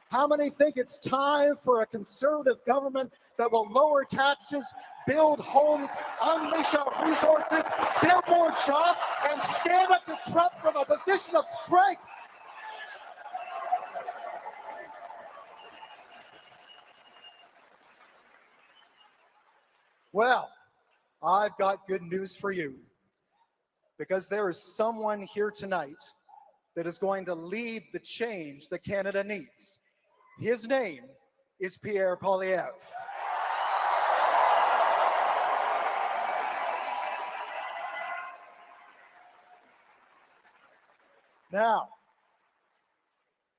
How many think it's time for a conservative government that will lower taxes, build homes, unleash our resources, build more jobs, and stand up to Trump from a position of strength? Well, I've got good news for you, because there is someone here tonight that is going to lead the change that Canada needs. His name is Pierre Poilievre. Now,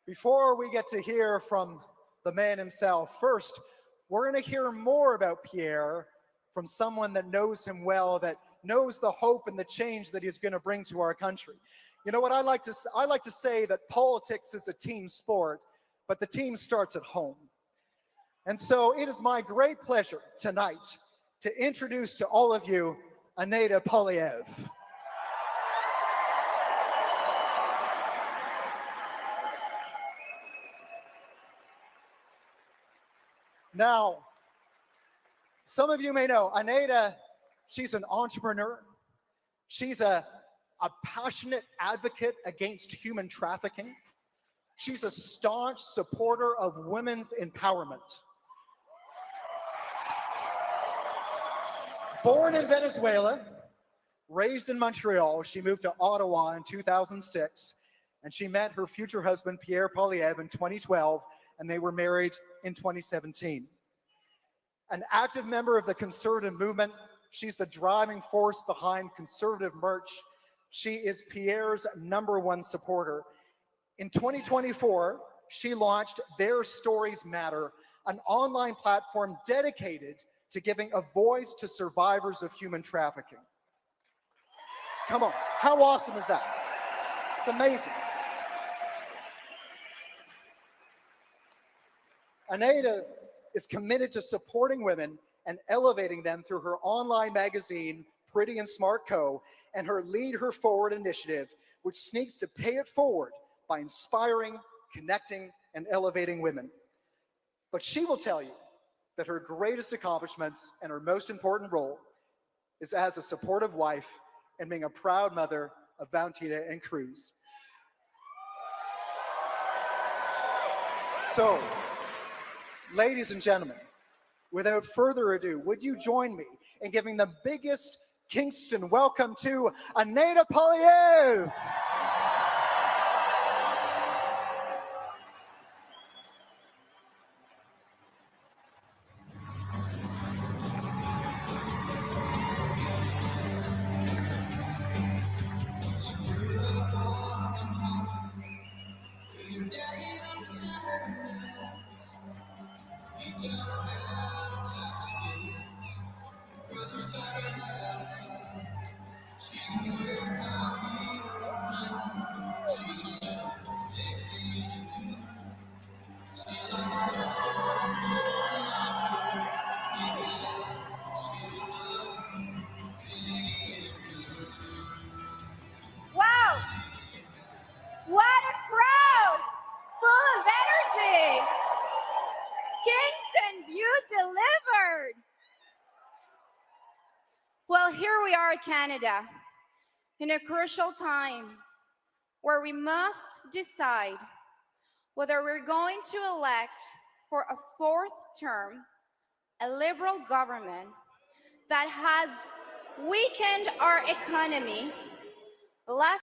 before we get to hear from the man himself, first, we're going to hear more about Pierre from someone that knows him well, that knows the hope and the change that he's going to bring to our country. You know what I like to say that politics is a team sport, but the team starts at home. And so it is my great pleasure tonight to introduce to all of you Aneta Poilievre. Now, some of you may know Aneta, she's an entrepreneur. She's a passionate advocate against human trafficking. She's a staunch supporter of women's empowerment. Born in Venezuela, raised in Montreal, she moved to Ottawa in 2006, and she met her future husband, Pierre Poilievre, in 2012, and they were married in 2017. An active member of the conservative movement, she's the driving force behind conservative merch. She is Pierre's #1 supporter. In 2024, she launched Their Stories Matter, an online platform dedicated to giving a voice to survivors of human trafficking. Come on, how awesome is that? It's amazing. Aneta is committed to supporting women and elevating them through her online magazine, Pretty and Smart Co., and her Lead Her Forward initiative, which seeks to pay it forward by inspiring, connecting, and elevating women. But she will tell you that her greatest accomplishments and her most important role is as a supportive wife and being a proud mother of Valentina and Cruz. So, ladies and gentlemen, without further ado, would you join me in giving the biggest Kingston welcome to Aneta Poilievre? Wow! What a crowd! Full of energy! Kingston, you delivered! Well, here we are, Canada, in a crucial time where we must decide whether we're going to elect for a 4th term a liberal government that has weakened our economy, left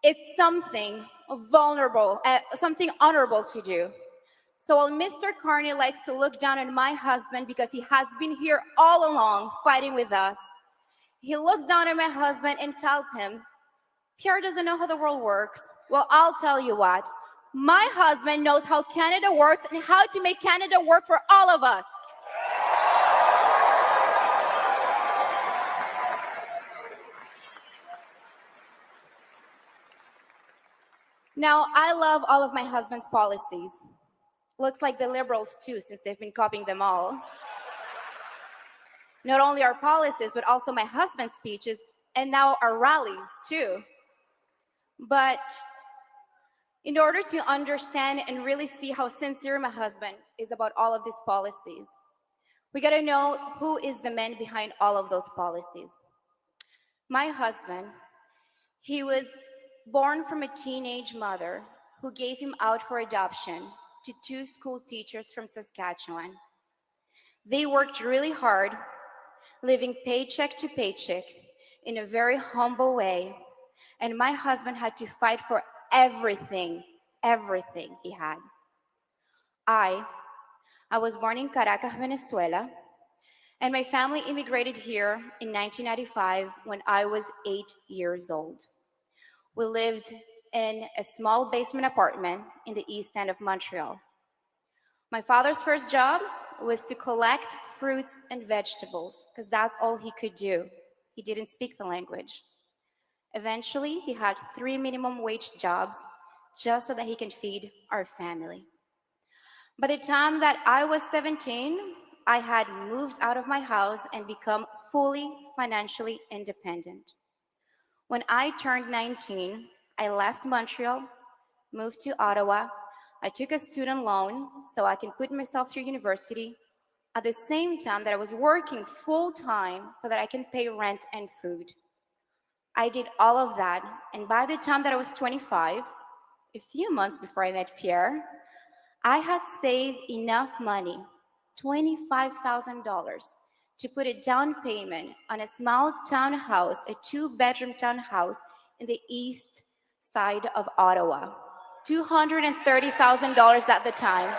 is something vulnerable, something honorable to do. So while Mr. Carney likes to look down on my husband because he has been here all along fighting with us, he looks down at my husband and tells him, Pierre doesn't know how the world works. Well, I'll tell you what. My husband knows how Canada works and how to make Canada work for all of us. Now, I love all of my husband's policies. Looks like the Liberals too, since they've been copying them all. Not only our policies, but also my husband's speeches, and now our rallies too. But in order to understand and really see how sincere my husband is about all of these policies, we gotta know who is the man behind all of those policies. My husband, he was born from a teenage mother who gave him out for adoption to two school teachers from Saskatchewan. They worked really hard, living paycheck to paycheck in a very humble way, and my husband had to fight for everything he had. I was born in Caracas, Venezuela, and my family immigrated here in 1995 when I was 8 years old. We lived in a small basement apartment in the east end of Montreal. My father's first job was to collect fruits and vegetables because that's all he could do. He didn't speak the language. Eventually, he had 3 minimum wage jobs just so that he can feed our family. By the time that I was 17, I had moved out of my house and become fully financially independent. When I turned 19, I left Montreal, moved to Ottawa. I took a student loan so I can put myself through university at the same time that I was working full-time so that I can pay rent and food. I did all of that, and by the time that I was 25, a few months before I met Pierre, I had saved enough money, $25,000, to put a down payment on a small townhouse, a 2-bedroom townhouse in the east side of Ottawa. $230,000 at the time.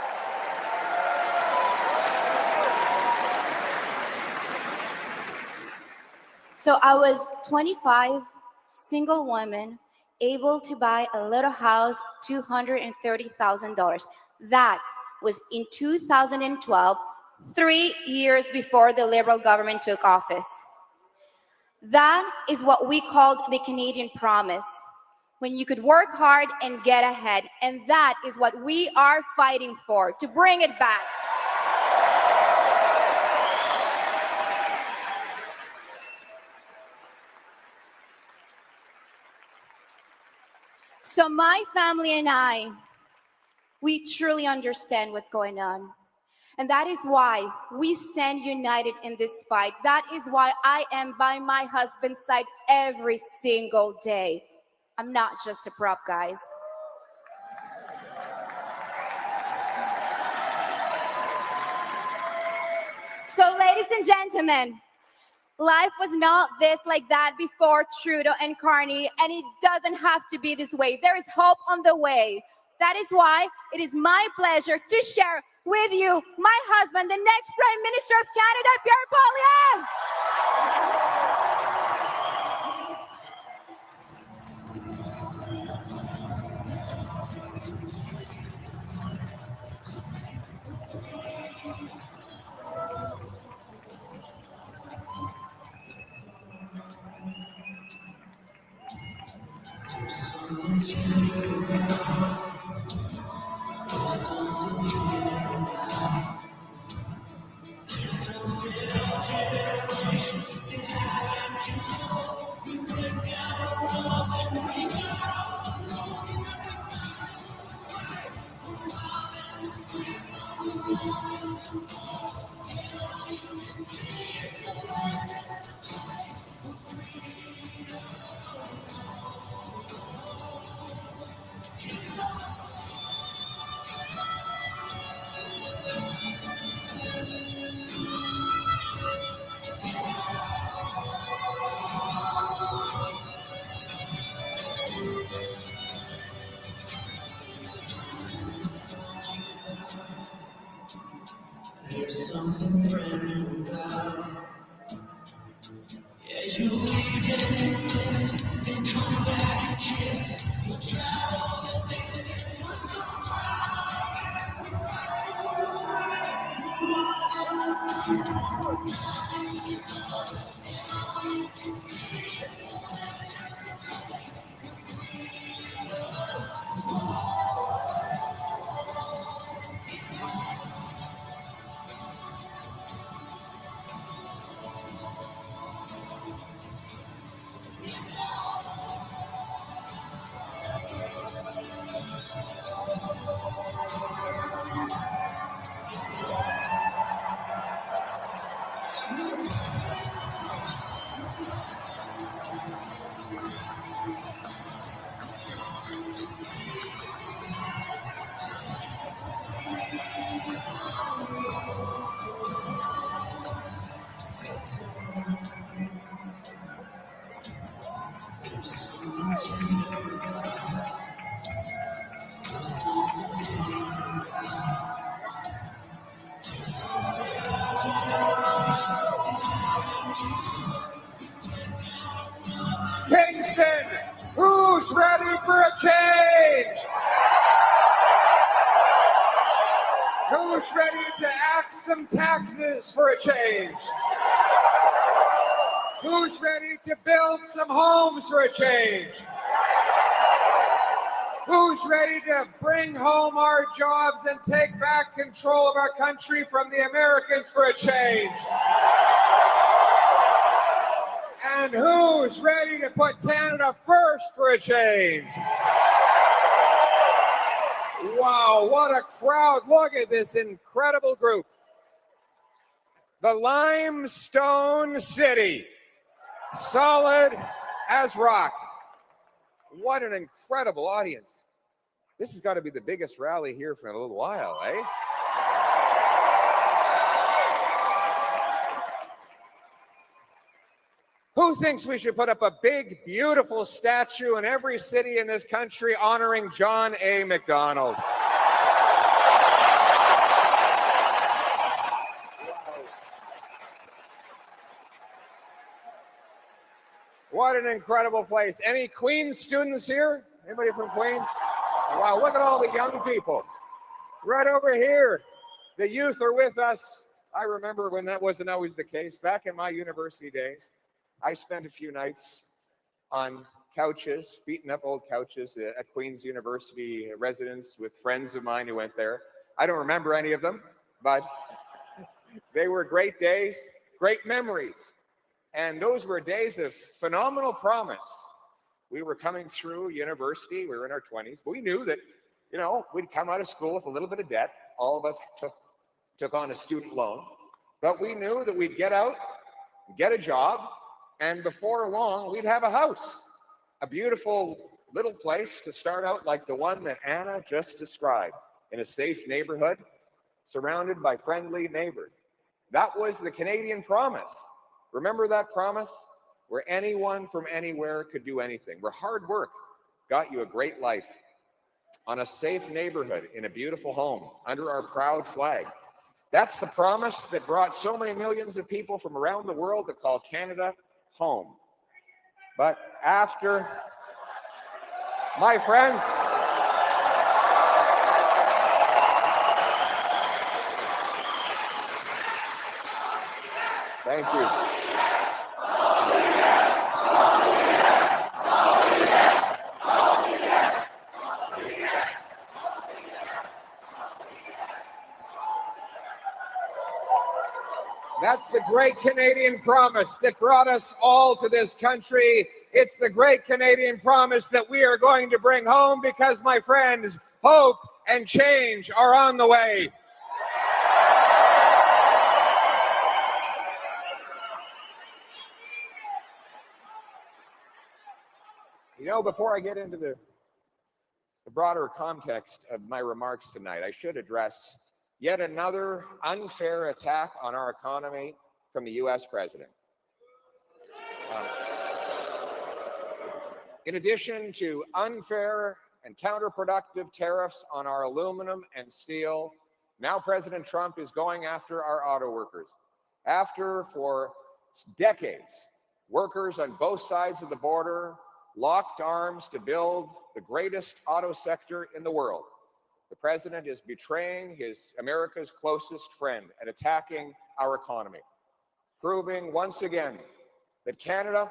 So I was 25, single woman, able to buy a little house, $230,000. That was in 2012, 3 years before the Liberal government took office. That is what we called the Canadian promise, when you could work hard and get ahead. And that is what we are fighting for, to bring it back. So my family and I, we truly understand what's going on. And that is why we stand united in this fight. That is why I am by my husband's side every single day. I'm not just a prop, guys. So, ladies and gentlemen, life was not this like that before Trudeau and Carney, and it doesn't have to be this way. There is hope on the way. That is why it is my pleasure to share with you my husband, the next Prime Minister of Canada, Pierre Poilievre. Kingston, who's ready for a change? Who's ready to act some taxes for a change? Who's ready to build some homes for a change? Who's ready to bring home our jobs and take back control of our country from the Americans for a change? And who's ready to put Canada first for a change? Wow, what a crowd. Look at this incredible group. The Limestone City, solid as rock. What an incredible audience. This has got to be the biggest rally here for a little while, eh? Who thinks we should put up a big, beautiful statue in every city in this country honoring John A. Macdonald? What an incredible place. Any Queens students here? Anybody from Queens? Wow, look at all the young people. Right over here. The youth are with us. I remember when that wasn't always the case. Back in my university days, I spent a few nights on couches, beaten up old couches at Queen's University residence with friends of mine who went there. I don't remember any of them, but they were great days, great memories. And those were days of phenomenal promise. We were coming through university, we were in our 20s, but we knew that, we'd come out of school with a little bit of debt. All of us took on a student loan, but we knew that we'd get out, get a job, and before long, we'd have a house, a beautiful little place to start out like the one that Anna just described, in a safe neighborhood, surrounded by friendly neighbors. That was the Canadian promise. Remember that promise? Where anyone from anywhere could do anything, where hard work got you a great life, on a safe neighborhood, in a beautiful home, under our proud flag. That's the promise that brought so many millions of people from around the world to call Canada home. But after, my friends, thank you. That's the great Canadian promise that brought us all to this country. It's the great Canadian promise that we are going to bring home because, my friends, hope and change are on the way. Before I get into the broader context of my remarks tonight, I should address yet another unfair attack on our economy from the U.S. president. In addition to unfair and counterproductive tariffs on our aluminum and steel, Now President Trump is going after our auto workers. After, for decades, workers on both sides of the border locked arms to build the greatest auto sector in the world, the president is betraying America's closest friend and attacking our economy, proving once again that Canada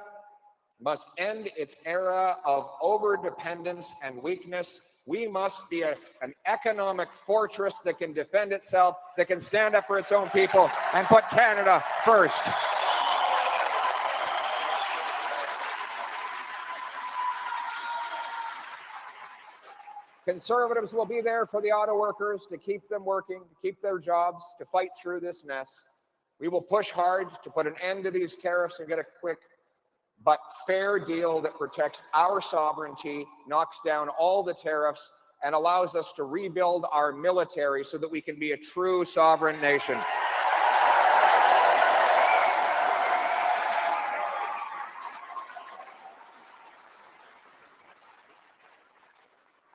must end its era of overdependence and weakness. We must be an economic fortress that can defend itself, that can stand up for its own people and put Canada first. Conservatives will be there for the auto workers to keep them working, to keep their jobs, to fight through this mess. We will push hard to put an end to these tariffs and get a quick but fair deal that protects our sovereignty, knocks down all the tariffs, and allows us to rebuild our military so that we can be a true sovereign nation.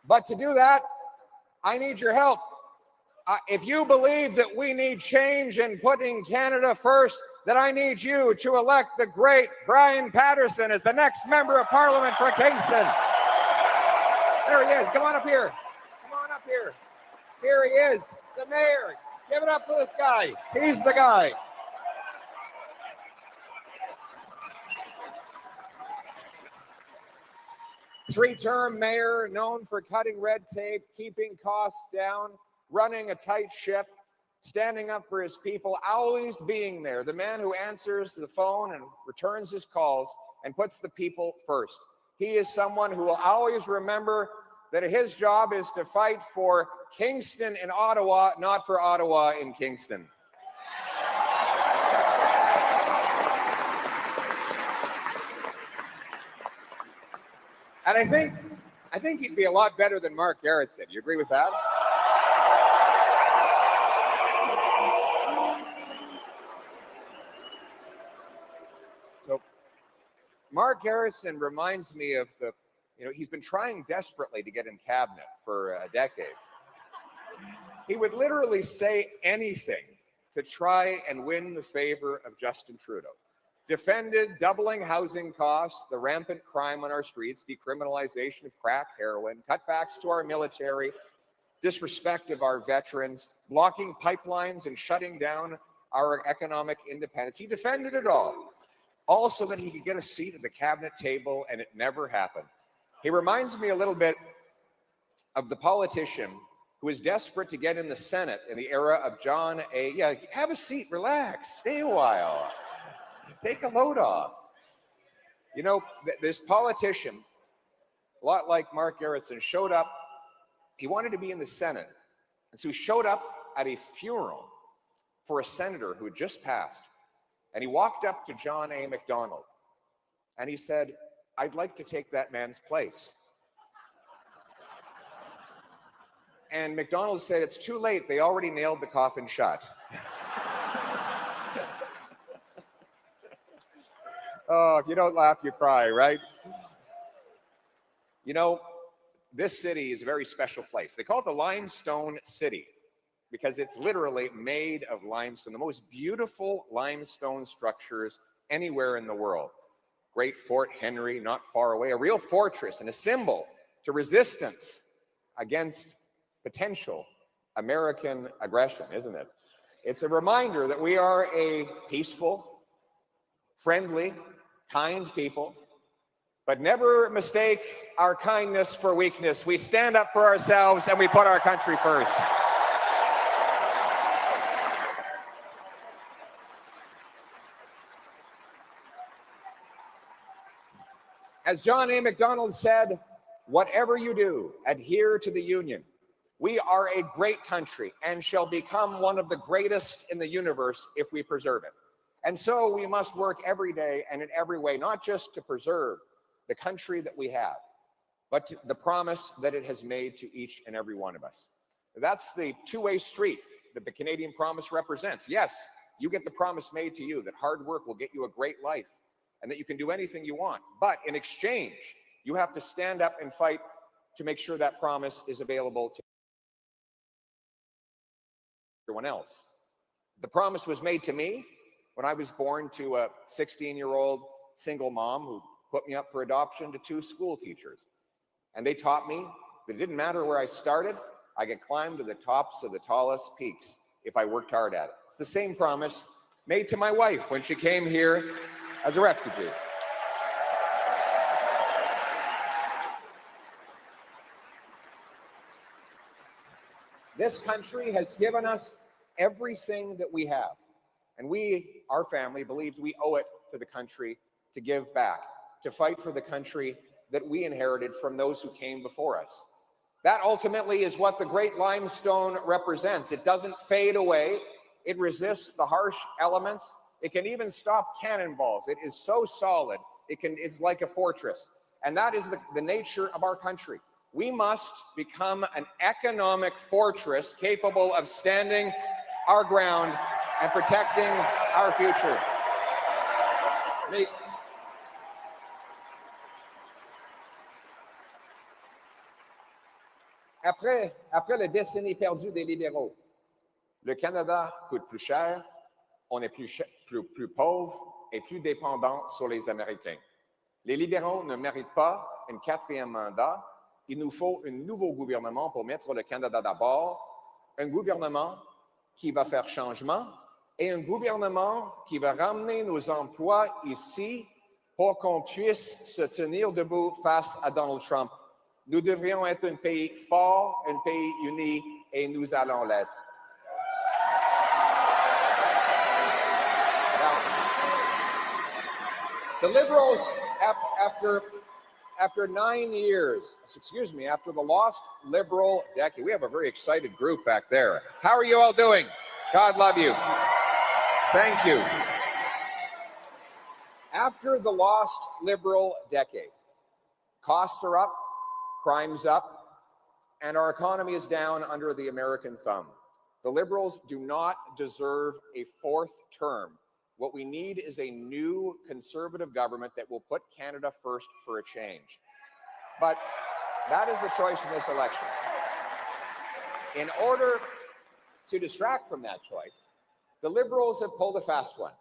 But to do that, I need your help. If you believe that we need change in putting Canada first, then I need you to elect the great Brian Patterson as the next member of Parliament for Kingston. There he is. Come on up here. Come on up here. Here he is, the mayor. Give it up for this guy. He's the guy. Three-term mayor, known for cutting red tape, keeping costs down, running a tight ship, standing up for his people, always being there. The man who answers the phone and returns his calls and puts the people first. He is someone who will always remember that his job is to fight for Kingston in Ottawa, not for Ottawa in Kingston. And I think he'd be a lot better than Mark Garrettson. You agree with that? So Mark Garrettson reminds me of he's been trying desperately to get in cabinet for a decade. He would literally say anything to try and win the favor of Justin Trudeau. Defended doubling housing costs, the rampant crime on our streets, decriminalization of crack, heroin, cutbacks to our military, disrespect of our veterans, blocking pipelines and shutting down our economic independence. He defended it all so that he could get a seat at the cabinet table, and it never happened. He reminds me a little bit of the politician who was desperate to get in the Senate in the era of John A. Yeah, have a seat, relax, stay a while. Take a load off. You know, this politician, a lot like Mark Garrettson, showed up. He wanted to be in the Senate. And so he showed up at a funeral for a senator who had just passed. And he walked up to John A. Macdonald. And he said, "I'd like to take that man's place." And Macdonald said, "It's too late. They already nailed the coffin shut." Oh, if you don't laugh, you cry, right? You know, this city is a very special place. They call it the Limestone City because it's literally made of limestone, the most beautiful limestone structures anywhere in the world. Great Fort Henry, not far away, a real fortress and a symbol to resistance against potential American aggression, isn't it? It's a reminder that we are a peaceful, friendly, kind people, but never mistake our kindness for weakness. We stand up for ourselves and we put our country first. As John A. Macdonald said, "Whatever you do, adhere to the Union. We are a great country and shall become one of the greatest in the universe if we preserve it." And so we must work every day and in every way, not just to preserve the country that we have, but to the promise that it has made to each and every one of us. That's the two-way street that the Canadian promise represents. Yes, you get the promise made to you that hard work will get you a great life and that you can do anything you want. But in exchange, you have to stand up and fight to make sure that promise is available to everyone else. The promise was made to me when I was born to a 16-year-old single mom who put me up for adoption to 2 school teachers. And they taught me that it didn't matter where I started, I could climb to the tops of the tallest peaks if I worked hard at it. It's the same promise made to my wife when she came here as a refugee. This country has given us everything that we have. And we, our family, believes we owe it to the country to give back, to fight for the country that we inherited from those who came before us. That ultimately is what the Great Limestone represents. It doesn't fade away. It resists the harsh elements. It can even stop cannonballs. It is so solid. It's like a fortress. And that is the nature of our country. We must become an economic fortress capable of standing our ground and protecting our future. Après la décennie perdue des libéraux, le Canada coûte plus cher, on est plus pauvre et plus dépendant sur les Américains. Les libéraux ne méritent pas un 4e mandat. Il nous faut un nouveau gouvernement pour mettre le Canada d'abord, un gouvernement qui va faire changement et un gouvernement qui va ramener nos emplois ici pour qu'on puisse se tenir debout face à Donald Trump. Nous devrions être un pays fort, un pays uni, et nous allons l'être. Now, the Liberals, after 9 years, after the lost Liberal decade, we have a very excited group back there. How are you all doing? God love you. Thank you. After the lost Liberal decade, costs are up, crime's up, and our economy is down under the American thumb. The Liberals do not deserve a 4th term. What we need is a new Conservative government that will put Canada first for a change. But that is the choice in this election. In order to distract from that choice, the Liberals have pulled a fast one.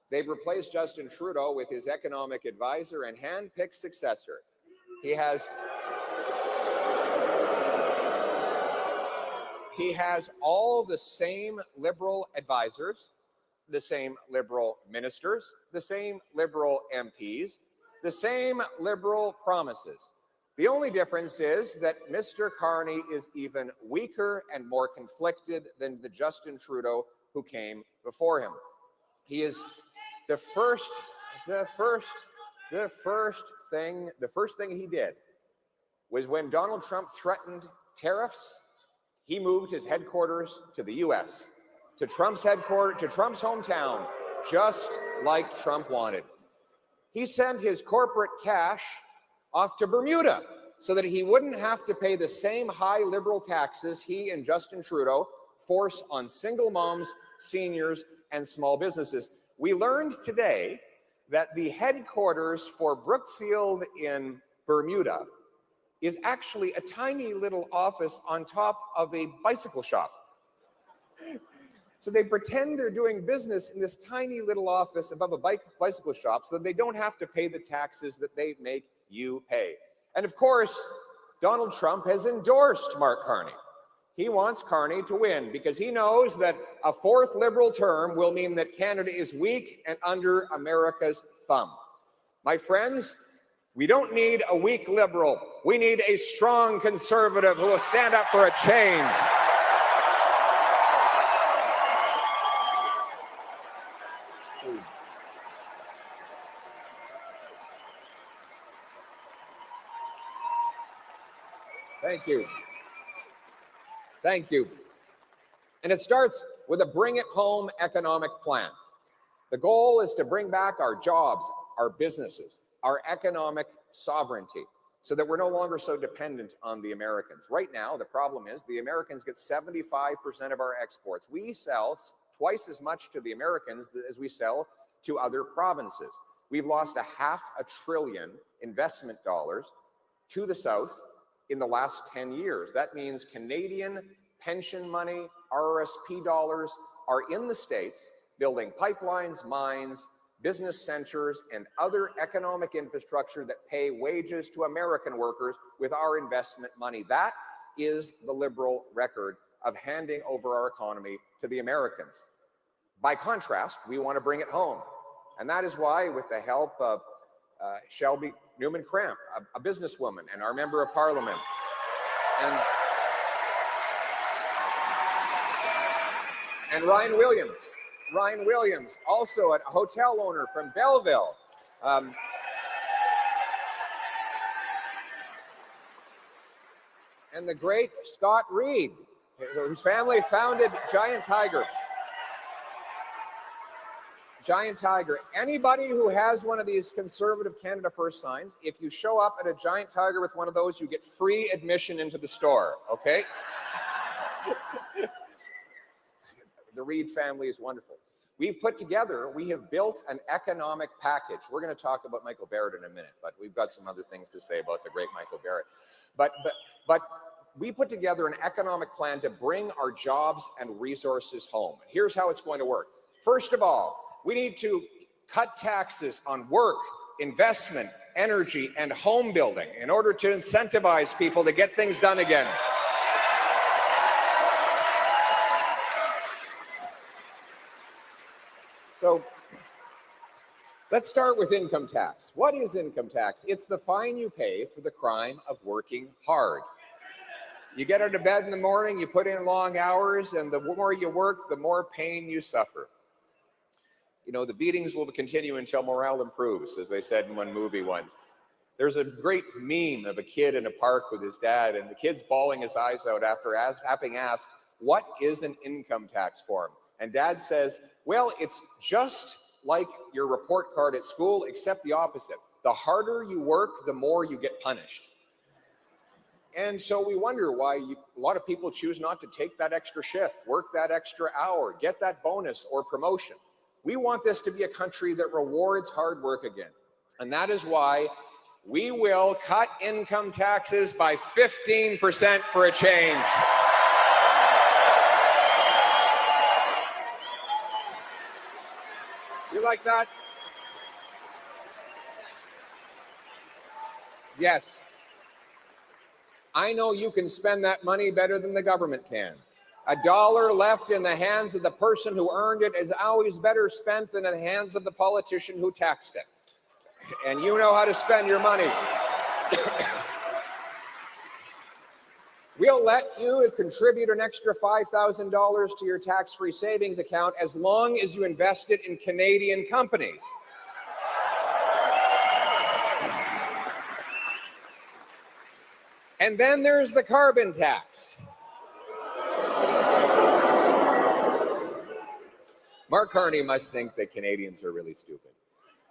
They've replaced Justin Trudeau with his economic advisor and hand-picked successor. He has all the same Liberal advisors, the same Liberal ministers, the same Liberal MPs, the same Liberal promises. The only difference is that Mr. Carney is even weaker and more conflicted than the Justin Trudeau who came before him. He is the first thing he did was when Donald Trump threatened tariffs, he moved his headquarters to the US, to Trump's headquarters, to Trump's hometown, just like Trump wanted. He sent his corporate cash off to Bermuda so that he wouldn't have to pay the same high Liberal taxes he and Justin Trudeau force on single moms, seniors, and small businesses. We learned today that the headquarters for Brookfield in Bermuda is actually a tiny little office on top of a bicycle shop. So they pretend they're doing business in this tiny little office above a bicycle shop so that they don't have to pay the taxes that they make you pay. And of course, Donald Trump has endorsed Mark Carney. He wants Carney to win because he knows that a 4th Liberal term will mean that Canada is weak and under America's thumb. My friends, we don't need a weak Liberal. We need a strong Conservative who will stand up for a change. Thank you. Thank you. And it starts with a bring it home economic plan. The goal is to bring back our jobs, our businesses, our economic sovereignty, so that we're no longer so dependent on the Americans. Right now, the problem is the Americans get 75% of our exports. We sell twice as much to the Americans as we sell to other provinces. We've lost $500 billion investment dollars to the South in the last 10 years. That means Canadian pension money, RRSP dollars are in the States building pipelines, mines, business centers, and other economic infrastructure that pay wages to American workers with our investment money. That is the Liberal record of handing over our economy to the Americans. By contrast, we want to bring it home. And that is why, with the help of Shelby Newman Cramp, a businesswoman and our member of parliament, and Ryan Williams, also a hotel owner from Belleville. And the great Scott Reed, whose family founded Giant Tiger. Anybody who has one of these Conservative Canada First signs, if you show up at a Giant Tiger with one of those, you get free admission into the store, okay? The Reed family is wonderful. We have built an economic package. We're going to talk about Michael Barrett in a minute, but we've got some other things to say about the great Michael Barrett. But we put together an economic plan to bring our jobs and resources home. Here's how it's going to work. First of all, we need to cut taxes on work, investment, energy, and home building in order to incentivize people to get things done again. So let's start with income tax. What is income tax? It's the fine you pay for the crime of working hard. You get out of bed in the morning, you put in long hours, and the more you work, the more pain you suffer. You know, the beatings will continue until morale improves, as they said in one movie once. There's a great meme of a kid in a park with his dad, and the kid's bawling his eyes out after having asked, "What is an income tax form?" And dad says, "Well, it's just like your report card at school, except the opposite. The harder you work, the more you get punished." And so we wonder why a lot of people choose not to take that extra shift, work that extra hour, get that bonus or promotion. We want this to be a country that rewards hard work again. And that is why we will cut income taxes by 15% for a change. You like that? Yes. I know you can spend that money better than the government can. A dollar left in the hands of the person who earned it is always better spent than in the hands of the politician who taxed it. And you know how to spend your money. We'll let you contribute an extra $5,000 to your tax-free savings account as long as you invest it in Canadian companies. And then there's the carbon tax. Mark Carney must think that Canadians are really stupid.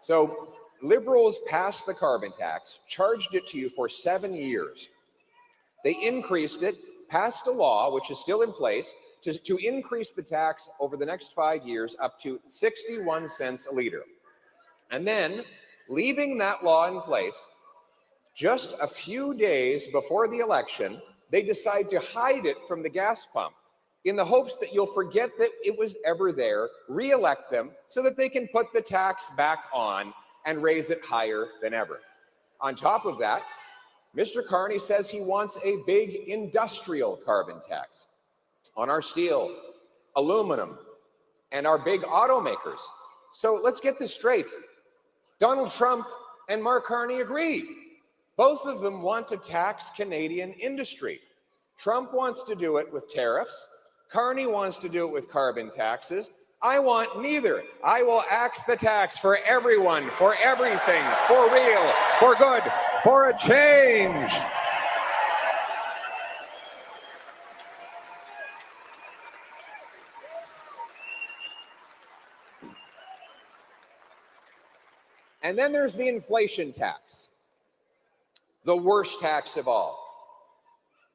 So Liberals passed the carbon tax, charged it to you for 7 years. They increased it, passed a law, which is still in place, to increase the tax over the next 5 years up to 61 cents a liter. And then, leaving that law in place, just a few days before the election, they decide to hide it from the gas pump in the hopes that you'll forget that it was ever there, re-elect them so that they can put the tax back on and raise it higher than ever. On top of that, Mr. Carney says he wants a big industrial carbon tax on our steel, aluminum, and our big automakers. So let's get this straight. Donald Trump and Mark Carney agree. Both of them want to tax Canadian industry. Trump wants to do it with tariffs. Carney wants to do it with carbon taxes. I want neither. I will axe the tax for everyone, for everything, for real, for good, for a change. And then there's the inflation tax, the worst tax of all.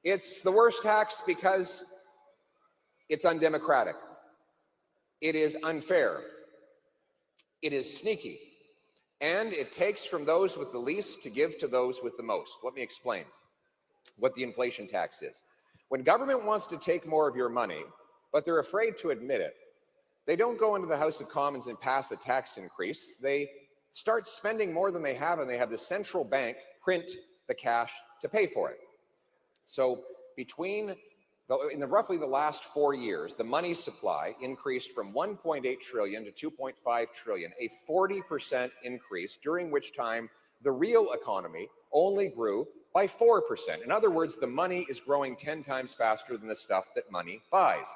It's the worst tax because it's undemocratic. It is unfair. It is sneaky. And it takes from those with the least to give to those with the most. Let me explain what the inflation tax is. When government wants to take more of your money, but they're afraid to admit it, they don't go into the House of Commons and pass a tax increase. They start spending more than they have, and they have the central bank print the cash to pay for it. So in roughly the last 4 years, the money supply increased from 1.8 trillion to 2.5 trillion, a 40% increase, during which time the real economy only grew by 4%. In other words, the money is growing 10 times faster than the stuff that money buys.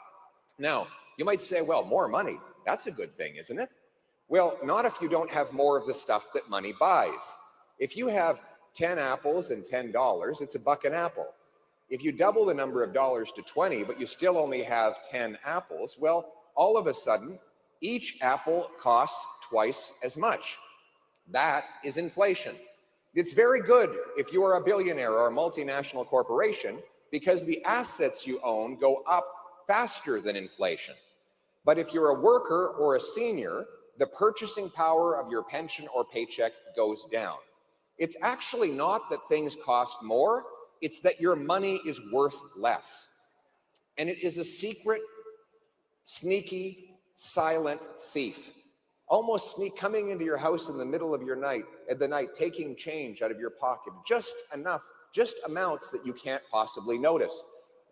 Now, you might say, well, more money, that's a good thing, isn't it? Well, not if you don't have more of the stuff that money buys. If you have 10 apples and $10, it's $1 an apple. If you double the number of dollars to 20, but you still only have 10 apples, well, all of a sudden, each apple costs twice as much. That is inflation. It's very good if you are a billionaire or a multinational corporation, because the assets you own go up faster than inflation. But if you're a worker or a senior, the purchasing power of your pension or paycheck goes down. It's actually not that things cost more, it's that your money is worth less. And it is a secret, sneaky, silent thief, almost coming into your house in the middle of the night, taking change out of your pocket, just amounts that you can't possibly notice,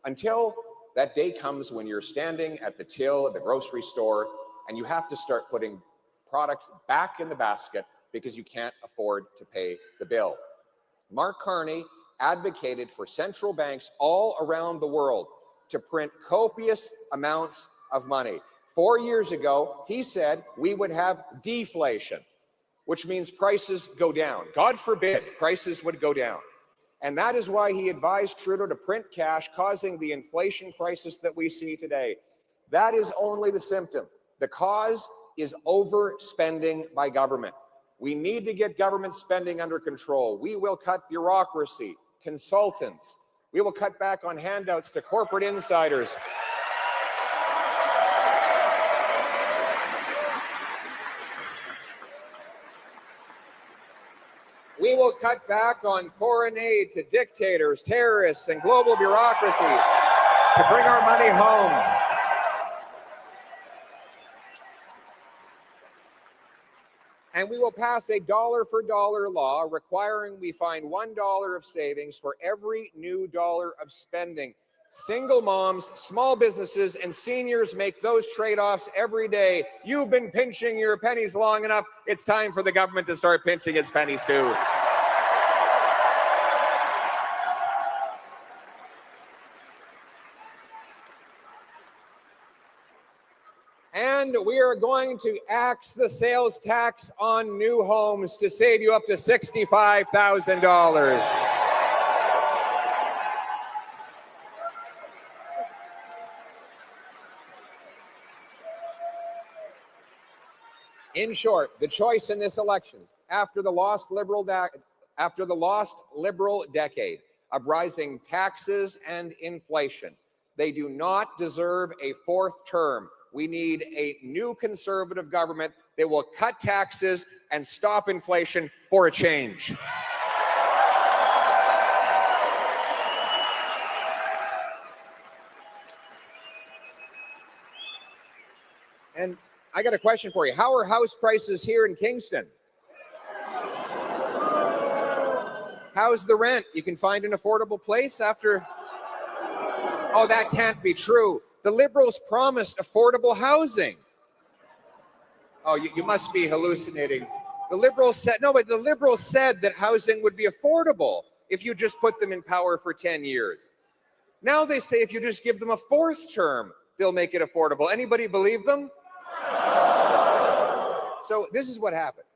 until that day comes when you're standing at the till at the grocery store and you have to start putting products back in the basket because you can't afford to pay the bill. Mark Carney advocated for central banks all around the world to print copious amounts of money. 4 years ago, he said we would have deflation, which means prices go down. God forbid prices would go down. And that is why he advised Trudeau to print cash, causing the inflation crisis that we see today. That is only the symptom. The cause is overspending by government. We need to get government spending under control. We will cut bureaucracy, consultants. We will cut back on handouts to corporate insiders. We will cut back on foreign aid to dictators, terrorists, and global bureaucracy to bring our money home. And we will pass a dollar-for-dollar law requiring we find $1 of savings for every new dollar of spending. Single moms, small businesses, and seniors make those trade-offs every day. You've been pinching your pennies long enough. It's time for the government to start pinching its pennies too. And we are going to axe the sales tax on new homes to save you up to $65,000. In short, the choice in this election, after the lost liberal decade of rising taxes and inflation, they do not deserve a fourth term. We need a new conservative government that will cut taxes and stop inflation for a change. And I got a question for you. How are house prices here in Kingston? How's the rent? You can find an affordable place after? Oh, that can't be true. The Liberals promised affordable housing. Oh, you must be hallucinating. The Liberals said, no, but the Liberals said that housing would be affordable if you just put them in power for 10 years. Now they say if you just give them a fourth term, they'll make it affordable. Anybody believe them? So this is what happened.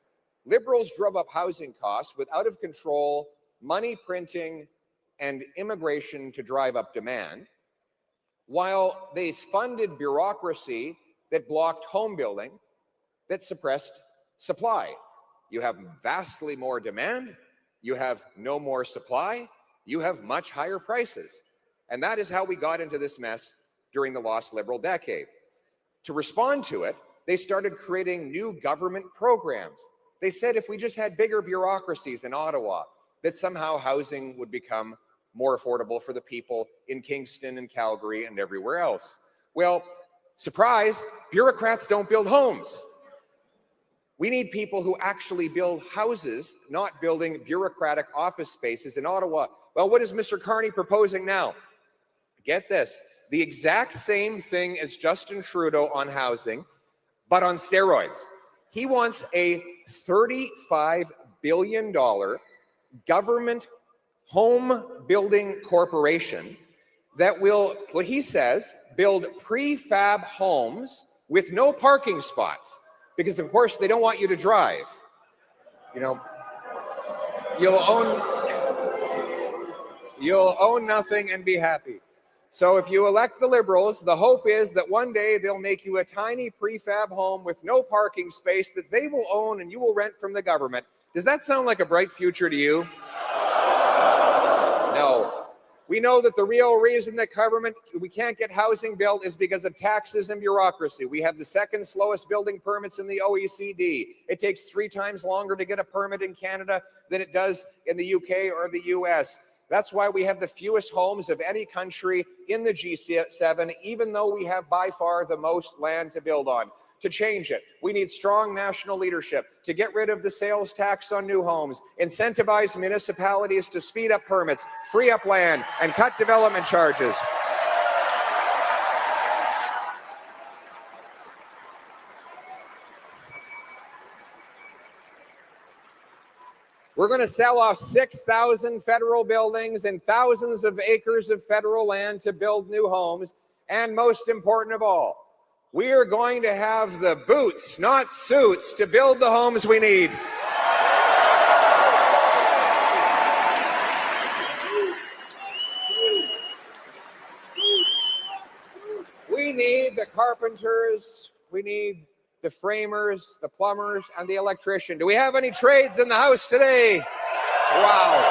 Liberals drove up housing costs with out of control money printing and immigration to drive up demand, while they funded bureaucracy that blocked home building, that suppressed supply. You have vastly more demand, you have no more supply, you have much higher prices. And that is how we got into this mess during the lost Liberal decade. To respond to it, they started creating new government programs. They said if we just had bigger bureaucracies in Ottawa, that somehow housing would become more affordable for the people in Kingston and Calgary and everywhere else. Well, surprise, bureaucrats don't build homes. We need people who actually build houses, not building bureaucratic office spaces in Ottawa. Well, what is Mr. Carney proposing now? Get this, the exact same thing as Justin Trudeau on housing, but on steroids. He wants a $35 billion government home building corporation that will, what he says, build prefab homes with no parking spots. Because of course they don't want you to drive. You know, you'll own nothing and be happy. So if you elect the Liberals, the hope is that one day they'll make you a tiny prefab home with no parking space that they will own and you will rent from the government. Does that sound like a bright future to you? No. We know that the real reason that we can't get housing built is because of taxes and bureaucracy. We have the second slowest building permits in the OECD. It takes 3 times longer to get a permit in Canada than it does in the UK or the US. That's why we have the fewest homes of any country in the G7, even though we have by far the most land to build on. To change it, we need strong national leadership to get rid of the sales tax on new homes, incentivize municipalities to speed up permits, free up land, and cut development charges. We're going to sell off 6,000 federal buildings and thousands of acres of federal land to build new homes. And most important of all, we are going to have the boots, not suits, to build the homes we need. We need the carpenters, we need the framers, the plumbers, and the electrician. Do we have any trades in the house today? Wow.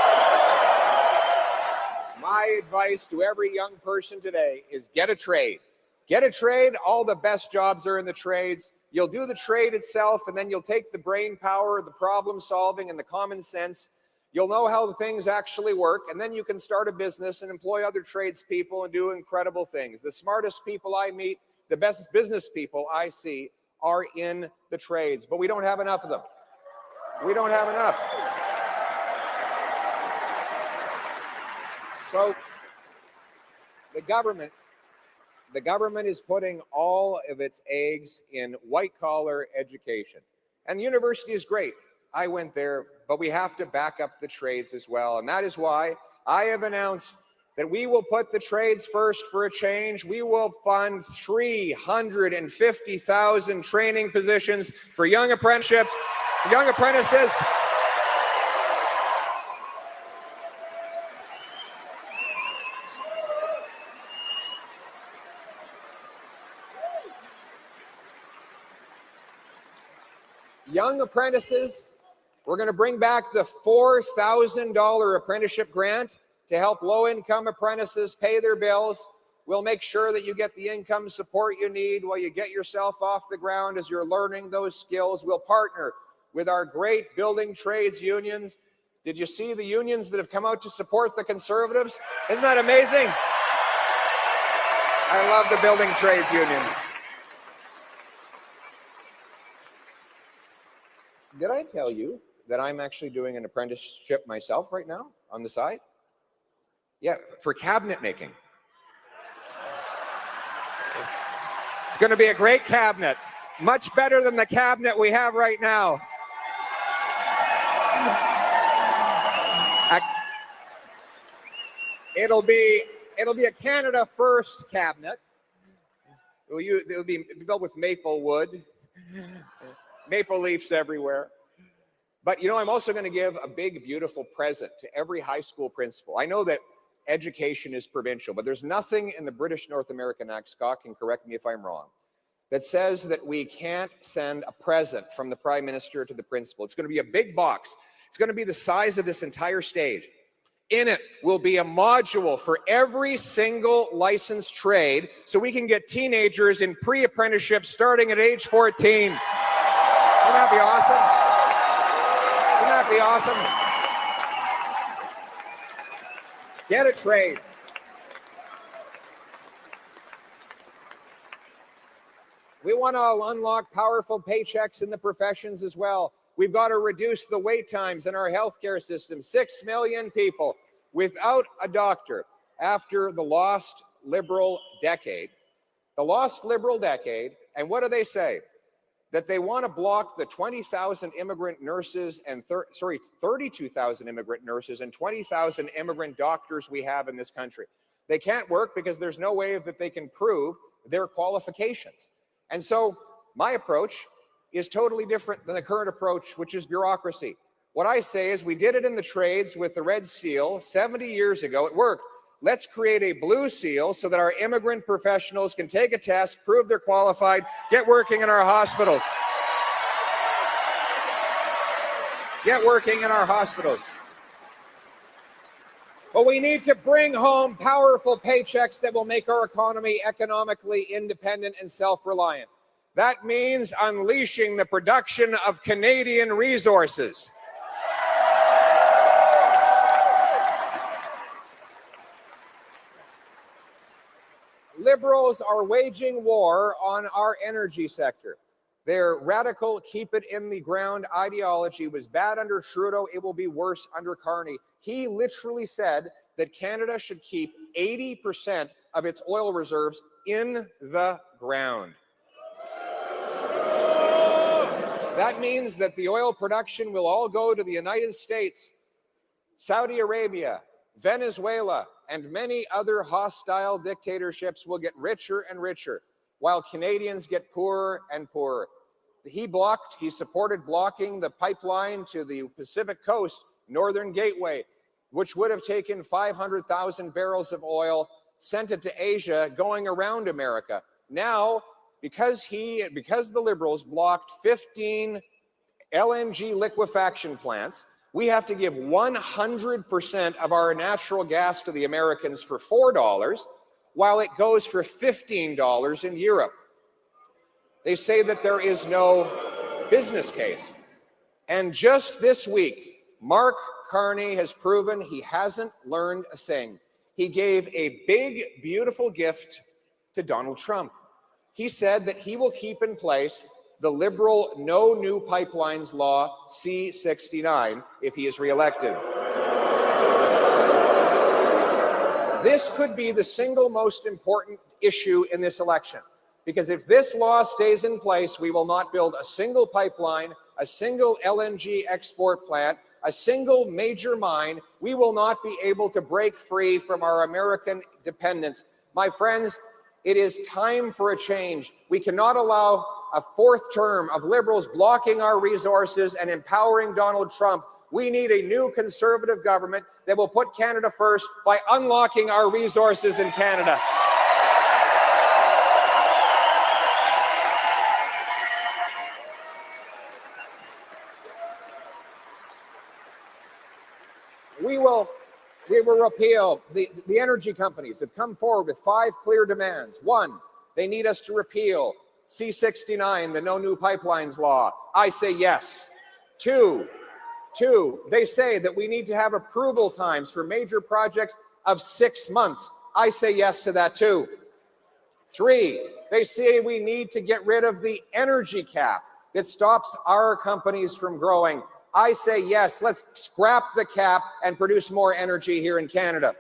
My advice to every young person today is get a trade. Get a trade. All the best jobs are in the trades. You'll do the trade itself, and then you'll take the brain power, the problem solving, and the common sense. You'll know how the things actually work, and then you can start a business and employ other tradespeople and do incredible things. The smartest people I meet, the best business people I see are in the trades, but we don't have enough of them. We don't have enough. So the government is putting all of its eggs in white-collar education. And the university is great. I went there, but we have to back up the trades as well. And that is why I have announced that we will put the trades first for a change. We will fund 350,000 training positions for young apprenticeships, young apprentices. Young apprentices, we're going to bring back the $4,000 apprenticeship grant to help low-income apprentices pay their bills. We'll make sure that you get the income support you need while you get yourself off the ground as you're learning those skills. We'll partner with our great building trades unions. Did you see the unions that have come out to support the Conservatives? Isn't that amazing? I love the building trades union. Did I tell you that I'm actually doing an apprenticeship myself right now on the side? Yeah, for cabinet making. It's going to be a great cabinet, much better than the cabinet we have right now. It'll be a Canada First cabinet. It'll be built with maple wood, maple leaves everywhere. But you know, I'm also going to give a big, beautiful present to every high school principal. I know that education is provincial, but there's nothing in the British North American Act, Scott can correct me if I'm wrong, that says that we can't send a present from the Prime Minister to the principal. It's going to be a big box. It's going to be the size of this entire stage. In it will be a module for every single licensed trade so we can get teenagers in pre-apprenticeship starting at age 14. Wouldn't that be awesome? Wouldn't that be awesome? Get a trade. We want to unlock powerful paychecks in the professions as well. We've got to reduce the wait times in our healthcare system. 6 million people without a doctor after the lost Liberal decade. The lost Liberal decade. And what do they say? That they want to block the 20,000 immigrant nurses and 32,000 immigrant nurses and 20,000 immigrant doctors we have in this country. They can't work because there's no way that they can prove their qualifications. And so my approach is totally different than the current approach, which is bureaucracy. What I say is we did it in the trades with the red seal 70 years ago. It worked. Let's create a blue seal so that our immigrant professionals can take a test, prove they're qualified, get working in our hospitals. Get working in our hospitals. But we need to bring home powerful paychecks that will make our economy economically independent and self-reliant. That means unleashing the production of Canadian resources. Liberals are waging war on our energy sector. Their radical keep it in the ground ideology was bad under Trudeau. It will be worse under Carney. He literally said that Canada should keep 80% of its oil reserves in the ground. That means that the oil production will all go to the United States, Saudi Arabia, Venezuela, and many other hostile dictatorships will get richer and richer, while Canadians get poorer and poorer. He supported blocking the pipeline to the Pacific Coast, Northern Gateway, which would have taken 500,000 barrels of oil, sent it to Asia, going around America. Now, because the Liberals blocked 15 LNG liquefaction plants, we have to give 100% of our natural gas to the Americans for $4, while it goes for $15 in Europe. They say that there is no business case. And just this week, Mark Carney has proven he hasn't learned a thing. He gave a big, beautiful gift to Donald Trump. He said that he will keep in place the Liberal No New Pipelines Law C-69 if he is reelected. This could be the single most important issue in this election, because if this law stays in place, we will not build a single pipeline, a single LNG export plant, a single major mine. We will not be able to break free from our American dependence. My friends, it is time for a change. We cannot allow a fourth term of Liberals blocking our resources and empowering Donald Trump. We need a new Conservative government that will put Canada first by unlocking our resources in Canada. We will repeal, the energy companies have come forward with 5 clear demands. 1, they need us to repeal C-69, the No New Pipelines Law. I say yes. 2, they say that we need to have approval times for major projects of 6 months. I say yes to that too. 3, they say we need to get rid of the energy cap that stops our companies from growing. I say yes, let's scrap the cap and produce more energy here in Canada.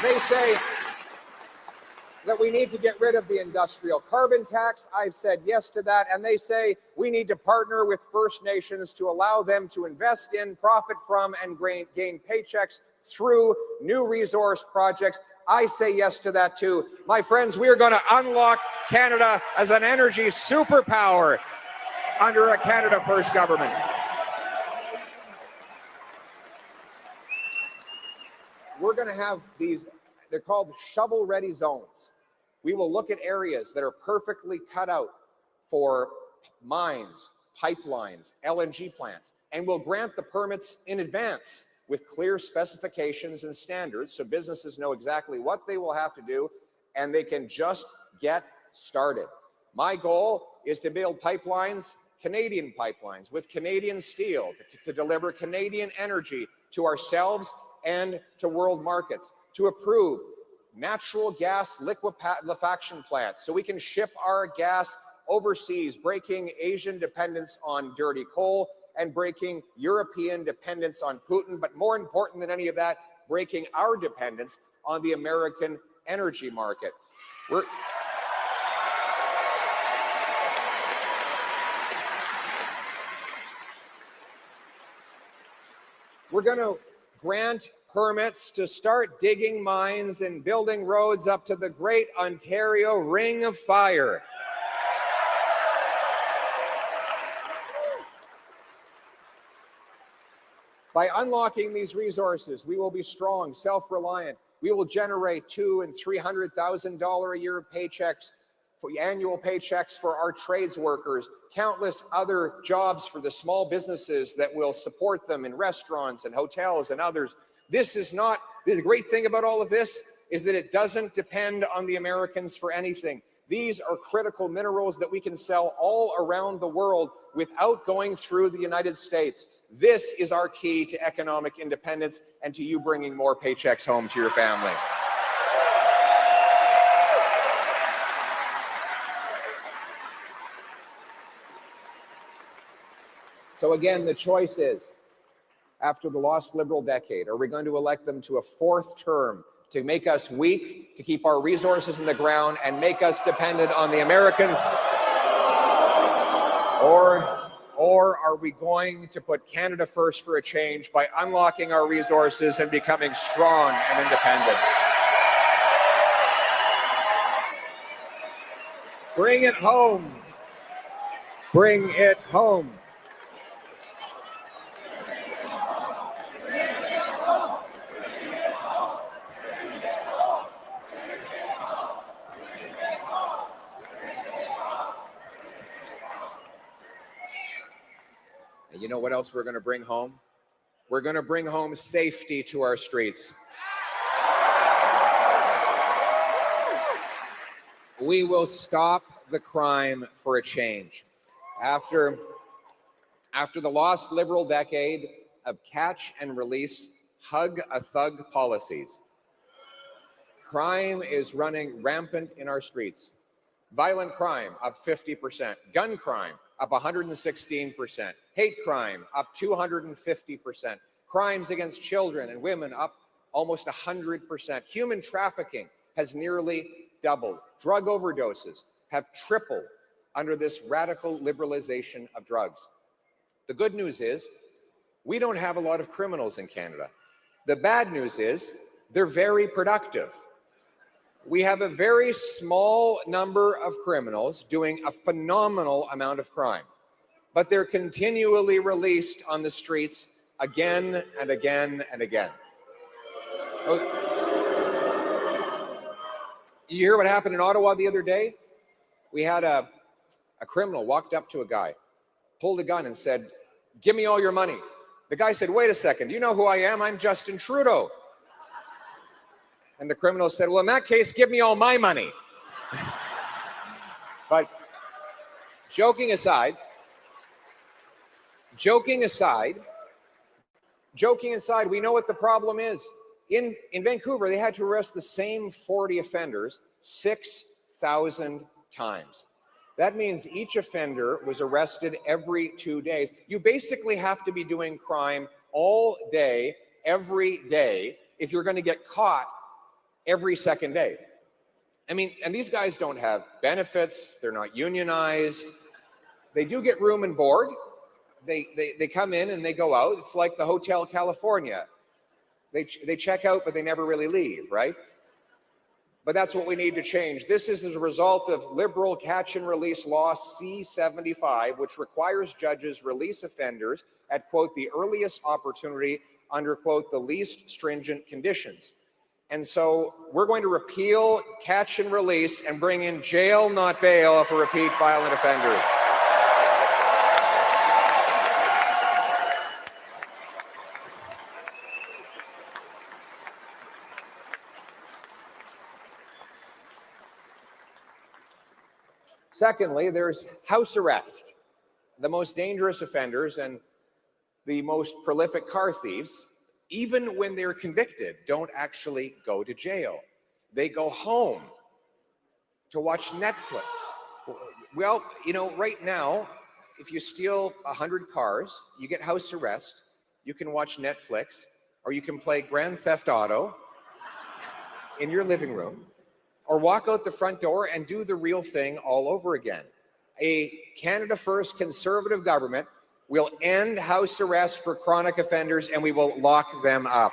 They say that we need to get rid of the industrial carbon tax. I've said yes to that. And they say we need to partner with First Nations to allow them to invest in, profit from, and gain paychecks through new resource projects. I say yes to that too. My friends, we are going to unlock Canada as an energy superpower under a Canada First government. We're going to have these, they're called shovel-ready zones. We will look at areas that are perfectly cut out for mines, pipelines, LNG plants, and we'll grant the permits in advance with clear specifications and standards so businesses know exactly what they will have to do and they can just get started. My goal is to build pipelines Canadian pipelines with Canadian steel to deliver Canadian energy to ourselves and to world markets, to approve natural gas liquefaction plants so we can ship our gas overseas, breaking Asian dependence on dirty coal and breaking European dependence on Putin, but more important than any of that, breaking our dependence on the American energy market. We're going to grant permits to start digging mines and building roads up to the Great Ontario Ring of Fire. By unlocking these resources, we will be strong, self-reliant. We will generate $200,000 and $300,000 a year paychecks, for annual paychecks for our trades workers, countless other jobs for the small businesses that will support them in restaurants and hotels and others. The great thing about all of this is that it doesn't depend on the Americans for anything. These are critical minerals that we can sell all around the world without going through the United States. This is our key to economic independence and to you bringing more paychecks home to your family. So again, the choice is, after the lost Liberal decade, are we going to elect them to a fourth term to make us weak, to keep our resources in the ground and make us dependent on the Americans? Or are we going to put Canada first for a change by unlocking our resources and becoming strong and independent? Bring it home. Bring it home. You know what else we're going to bring home? We're going to bring home safety to our streets. We will stop the crime for a change. After the lost Liberal decade of catch and release, hug a thug policies, crime is running rampant in our streets. Violent crime up 50%, gun crime up 116%, hate crime up 250%, crimes against children and women up almost 100%. Human trafficking has nearly doubled. Drug overdoses have tripled under this radical liberalization of drugs. The good news is we don't have a lot of criminals in Canada. The bad news is they're very productive. We have a very small number of criminals doing a phenomenal amount of crime, but they're continually released on the streets again and again and again. You hear what happened in Ottawa the other day? We had a criminal walked up to a guy, pulled a gun and said, "Give me all your money." The guy said, "Wait a second, do you know who I am? I'm Justin Trudeau." And the criminal said, "Well, in that case, give me all my money." But joking aside, we know what the problem is. In Vancouver, they had to arrest the same 40 offenders 6,000 times. That means each offender was arrested every 2 days. You basically have to be doing crime all day, every day, if you're going to get caught every second day. I mean, and these guys don't have benefits. They're not unionized. They do get room and board. They come in and they go out. It's like the Hotel California. They check out, but they never really leave, right? But that's what we need to change. This is as a result of Liberal catch and release law C-75, which requires judges release offenders at, quote, the earliest opportunity under, quote, the least stringent conditions. And so we're going to repeal catch and release and bring in jail, not bail, for repeat violent offenders. Secondly, there's house arrest. the most dangerous offenders and the most prolific car thieves, even when they're convicted, don't actually go to jail. They go home to watch Netflix. Well, you know, right now, if you steal 100 cars, you get house arrest, you can watch Netflix, or you can play Grand Theft Auto in your living room, or walk out the front door and do the real thing all over again. A Canada First Conservative government will end house arrest for chronic offenders, and we will lock them up.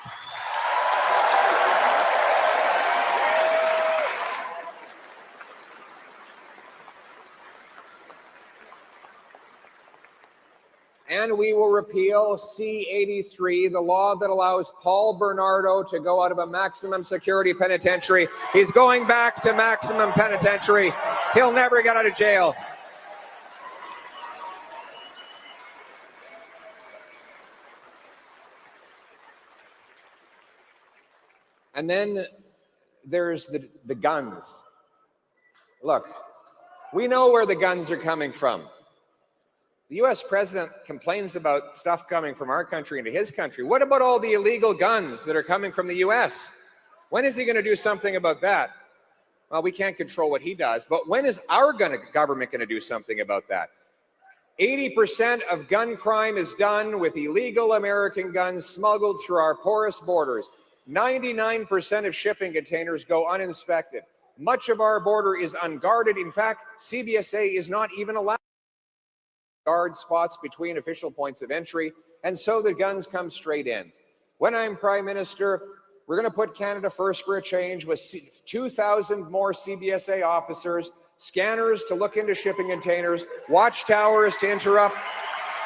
And we will repeal C-83, the law that allows Paul Bernardo to go out of a maximum security penitentiary. He's going back to maximum penitentiary. He'll never get out of jail. And then there's the guns. Look, we know where the guns are coming from. The US president complains about stuff coming from our country into his country. What about all the illegal guns that are coming from the US? When is he going to do something about that? Well, we can't control what he does, but when is our government going to do something about that? 80% of gun crime is done with illegal American guns smuggled through our porous borders. 99% of shipping containers go uninspected. Much of our border is unguarded. In fact, CBSA is not even allowed guard spots between official points of entry, and so the guns come straight in. When I'm Prime Minister, we're going to put Canada first for a change with 2,000 more CBSA officers, scanners to look into shipping containers, watchtowers to interrupt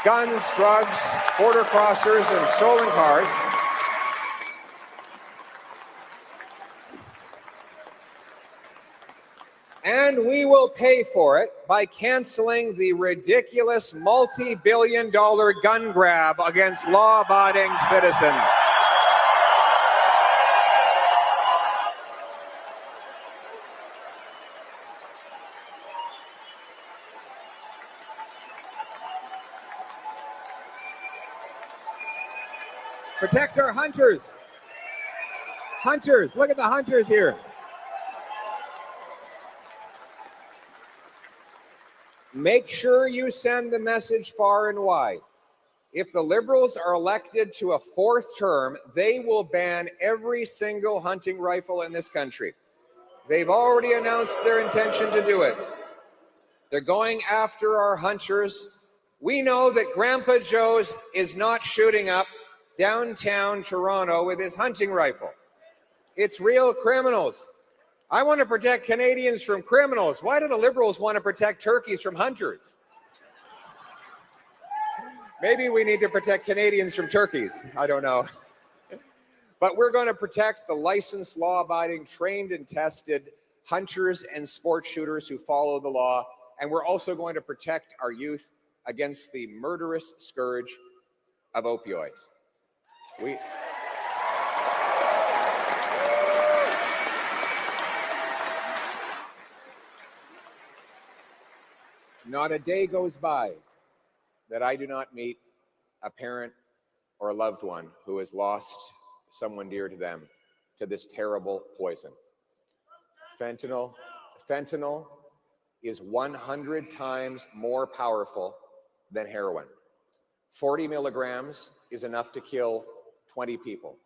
guns, drugs, border crossers, and stolen cars. And we will pay for it by canceling the ridiculous multi-billion-dollar gun grab against law-abiding citizens. Protect our hunters. Hunters, look at the hunters here. Make sure you send the message far and wide. If the Liberals are elected to a fourth term, they will ban every single hunting rifle in this country. They've already announced their intention to do it. They're going after our hunters. We know that Grandpa Joe's is not shooting up downtown Toronto with his hunting rifle. It's real criminals. I want to protect Canadians from criminals. Why do the Liberals want to protect turkeys from hunters? Maybe we need to protect Canadians from turkeys. I don't know. But we're going to protect the licensed, law-abiding, trained and tested hunters and sport shooters who follow the law. And we're also going to protect our youth against the murderous scourge of opioids. Not a day goes by that I do not meet a parent or a loved one who has lost someone dear to them to this terrible poison. Fentanyl is 100 times more powerful than heroin. 40 milligrams is enough to kill 20 people.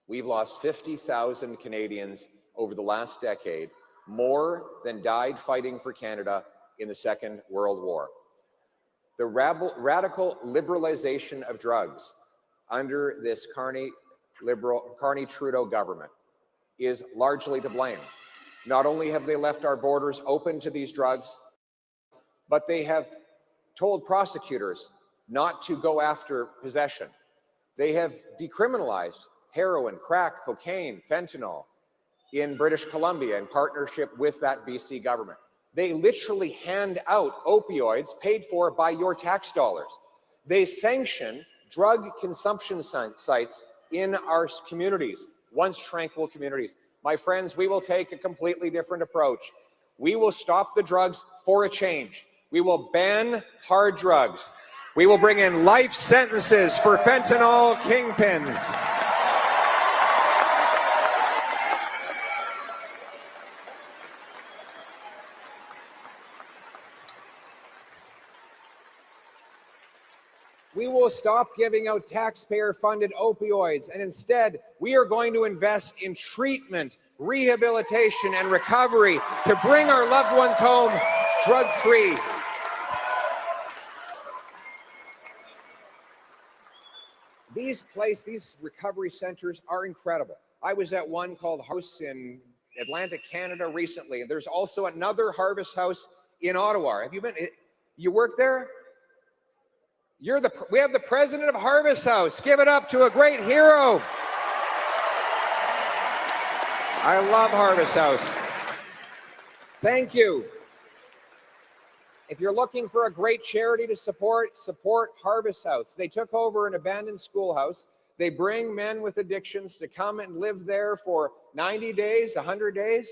We've lost 50,000 Canadians over the last decade, more than died fighting for Canada in the Second World War. The radical liberalization of drugs under this Carney-Trudeau government is largely to blame. Not only have they left our borders open to these drugs, but they have told prosecutors not to go after possession. They have decriminalized heroin, crack, cocaine, fentanyl in British Columbia in partnership with that BC government. They literally hand out opioids paid for by your tax dollars. They sanction drug consumption sites in our communities, once tranquil communities. My friends, we will take a completely different approach. We will stop the drugs for a change. We will ban hard drugs. We will bring in life sentences for fentanyl kingpins. We will stop giving out taxpayer-funded opioids, and instead, we are going to invest in treatment, rehabilitation, and recovery to bring our loved ones home drug-free. These recovery centers are incredible. I was at one called House in Atlantic, Canada recently. There's also another Harvest House in Ottawa. Have you been? You work there? We have the president of Harvest House. Give it up to a great hero. I love Harvest House. Thank you. If you're looking for a great charity to support Harvest House. They took over an abandoned schoolhouse. They bring men with addictions to come and live there for 90 days, 100 days,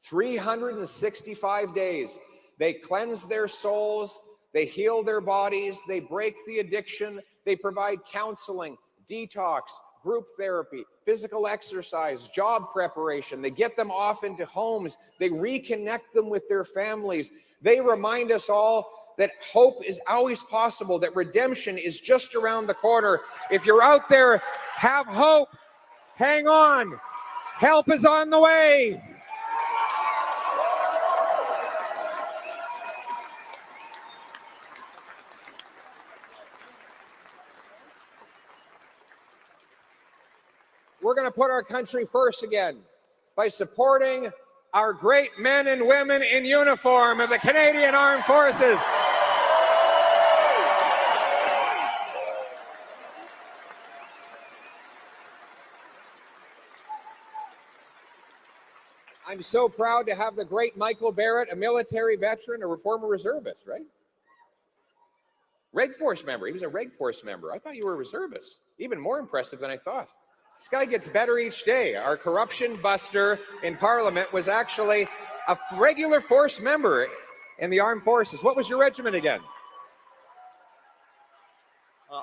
365 days. They cleanse their souls. They heal their bodies, they break the addiction, they provide counseling, detox, group therapy, physical exercise, job preparation. They get them off into homes. They reconnect them with their families. They remind us all that hope is always possible, that redemption is just around the corner. If you're out there, have hope, hang on, help is on the way. We're going to put our country first again by supporting our great men and women in uniform of the Canadian Armed Forces. I'm so proud to have the great Michael Barrett, a military veteran, a former reservist, right? Reg Force member. He was a Reg Force member. I thought you were a reservist. Even more impressive than I thought. This guy gets better each day. Our corruption buster in Parliament was actually a regular force member in the armed forces. What was your regiment again?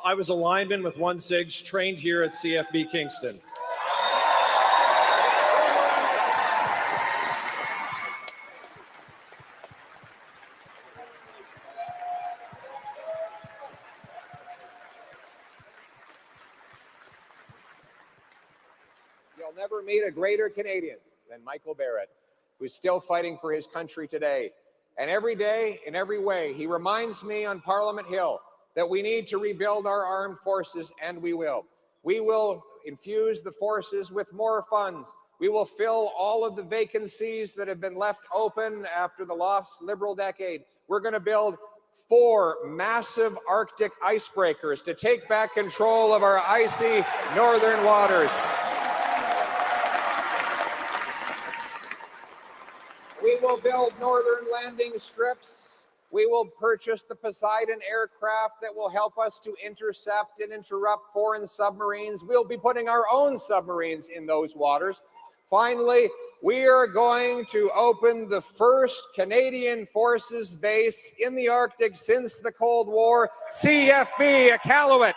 I was a lineman with 1 SIGs, trained here at CFB Kingston. You'll never meet a greater Canadian than Michael Barrett, who's still fighting for his country today. And every day, in every way, he reminds me on Parliament Hill that we need to rebuild our armed forces, and we will. We will infuse the forces with more funds. We will fill all of the vacancies that have been left open after the lost Liberal decade. We're going to build 4 massive Arctic icebreakers to take back control of our icy northern waters. We will build northern landing strips. We will purchase the Poseidon aircraft that will help us to intercept and interrupt foreign submarines. We'll be putting our own submarines in those waters. Finally, we are going to open the first Canadian Forces base in the Arctic since the Cold War, CFB Iqaluit.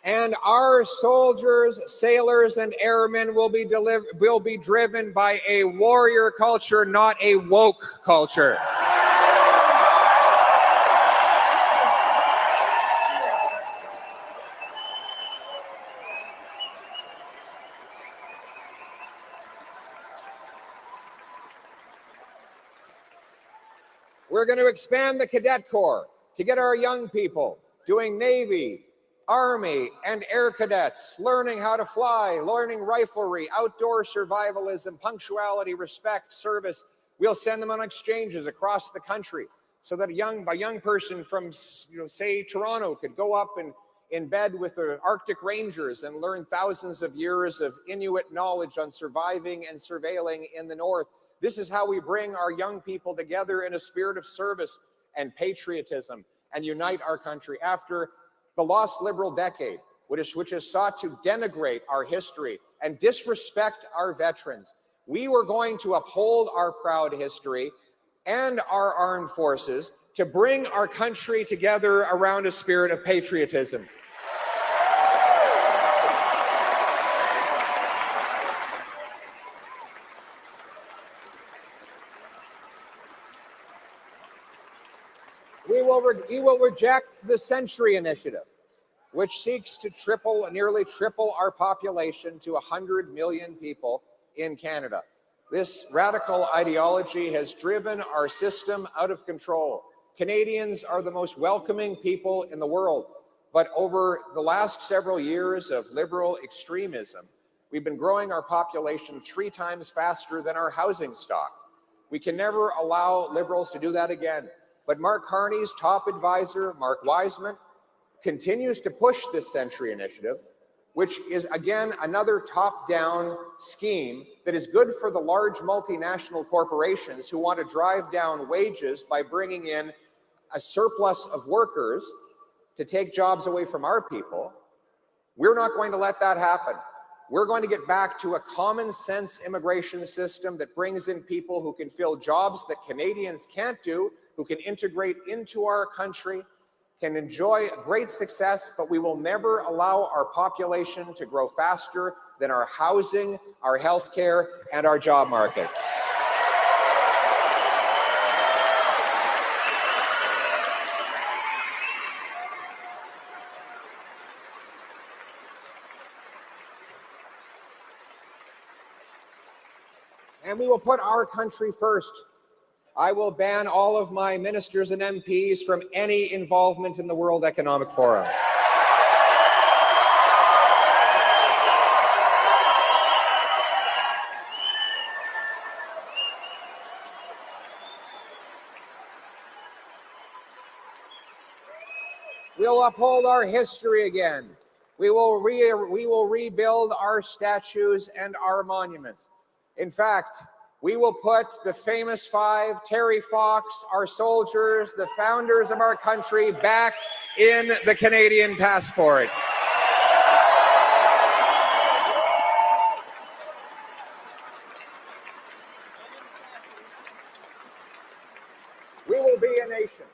And our soldiers, sailors, and airmen will be driven by a warrior culture, not a woke culture. We're going to expand the Cadet Corps to get our young people doing Navy, Army, and Air Cadets, learning how to fly, learning riflery, outdoor survivalism, punctuality, respect, service. We'll send them on exchanges across the country so that a young person from, say, Toronto could go up and in bed with the Arctic Rangers and learn thousands of years of Inuit knowledge on surviving and surveilling in the North. This is how we bring our young people together in a spirit of service and patriotism. and unite our country. After the lost Liberal decade, which has sought to denigrate our history and disrespect our veterans, we were going to uphold our proud history and our armed forces to bring our country together around a spirit of patriotism. We will reject the Century Initiative, which seeks to nearly triple our population to 100 million people in Canada. This radical ideology has driven our system out of control. Canadians are the most welcoming people in the world, but over the last several years of liberal extremism, we've been growing our population 3 times faster than our housing stock. We can never allow Liberals to do that again. But Mark Carney's top advisor, Mark Wiseman, continues to push this Century Initiative, which is, again, another top-down scheme that is good for the large multinational corporations who want to drive down wages by bringing in a surplus of workers to take jobs away from our people. We're not going to let that happen. We're going to get back to a common sense immigration system that brings in people who can fill jobs that Canadians can't do, who can integrate into our country, can enjoy great success, but we will never allow our population to grow faster than our housing, our healthcare, and our job market. And we will put our country first. I will ban all of my ministers and MPs from any involvement in the World Economic Forum. We'll uphold our history again. We will rebuild our statues and our monuments. In fact, we will put the famous 5, Terry Fox, our soldiers, the founders of our country, back in the Canadian passport. We will be a nation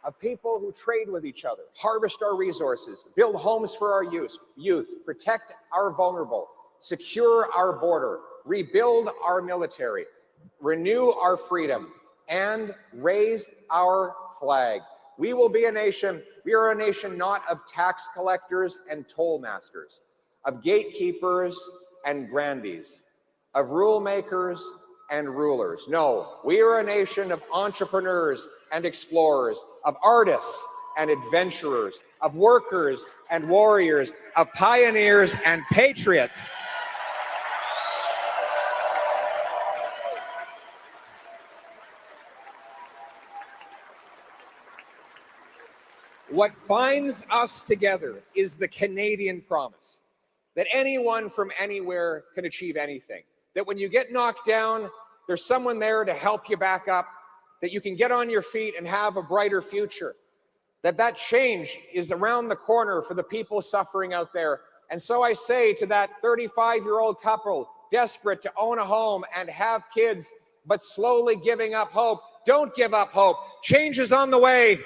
of people who trade with each other, harvest our resources, build homes for our youth, protect our vulnerable, secure our border, rebuild our military, renew our freedom, and raise our flag. We will be a nation, we are a nation not of tax collectors and toll masters, of gatekeepers and grandees, of rule makers and rulers. No, we are a nation of entrepreneurs and explorers, of artists and adventurers, of workers and warriors, of pioneers and patriots. What binds us together is the Canadian promise that anyone from anywhere can achieve anything. That when you get knocked down, there's someone there to help you back up, that you can get on your feet and have a brighter future. That change is around the corner for the people suffering out there. And so I say to that 35-year-old couple desperate to own a home and have kids, but slowly giving up hope, don't give up hope. Change is on the way.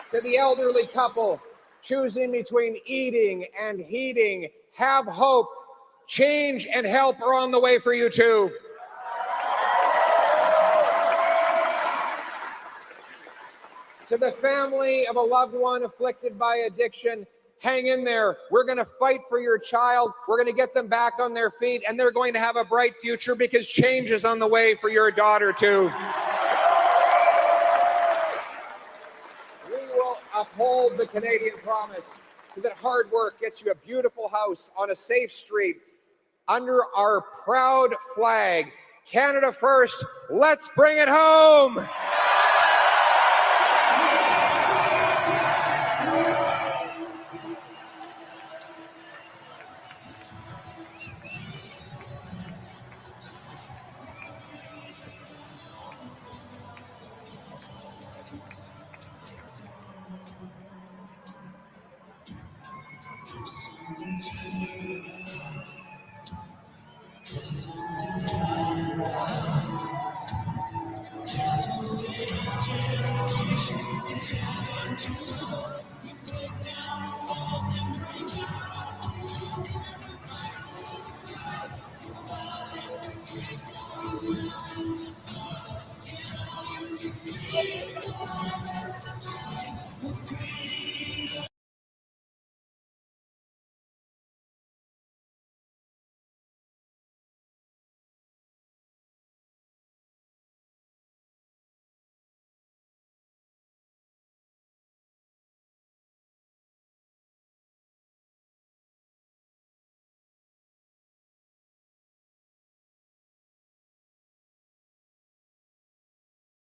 To the elderly couple choosing between eating and heating, have hope. Change and help are on the way for you too. To the family of a loved one afflicted by addiction, hang in there. We're going to fight for your child. We're going to get them back on their feet, and they're going to have a bright future because change is on the way for your daughter too. Uphold the Canadian promise so that hard work gets you a beautiful house on a safe street under our proud flag. Canada first, let's bring it home.